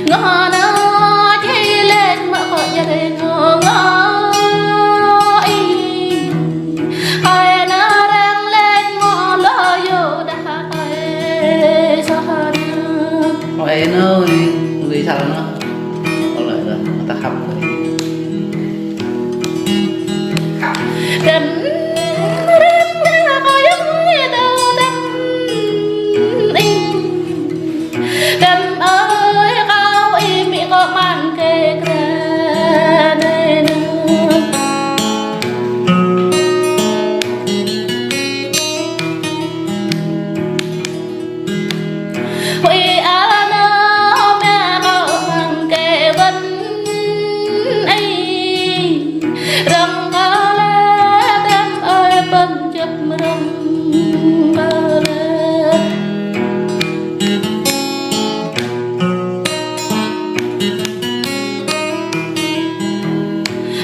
ngõ nó chỉ lên mà họ gia đình ngõ ai nó đang lên ngõ lo vô đã ai sao hỏi nó vì sao nó có lại là ta khóc rồi đừng có giống như đâu đừng ơi cao im bị có mang kề ra đây nữa huy á nó mẹ có mang kề vẫn ấy răng có lẽ đem ơi bần chấp răng có lẽ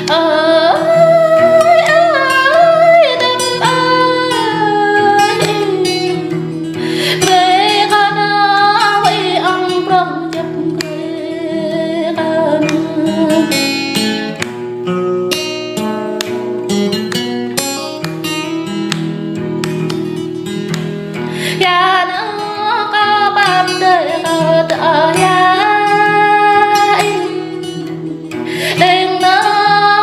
ơi ơi đêm ơi về con ơi ông trong chấp về con ya nó có bám đời ở tờ ya đêm nó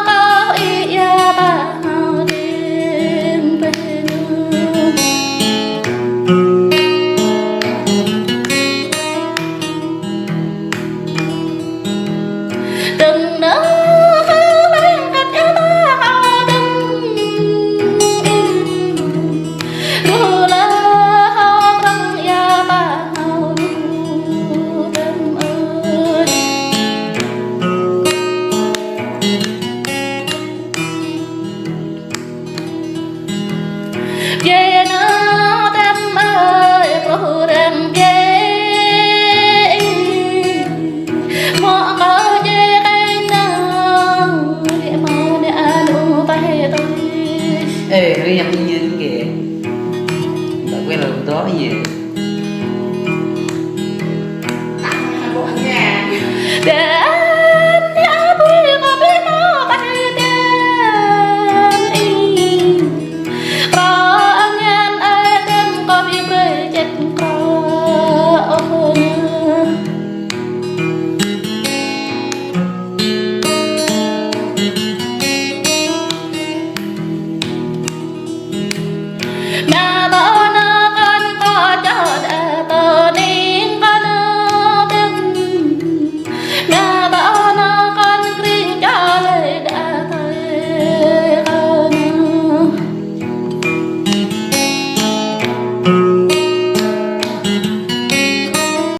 có ý ya ba hao đêm về đừng nó lên cách ya ba hao đừng đưa la hao răng ya ba hao đêm ơi về nó đêm ơi cô đêm ghé mọi có về cái nào để mau để alo tay tôi ê nó nhắm như kìa đã quay lại đó gì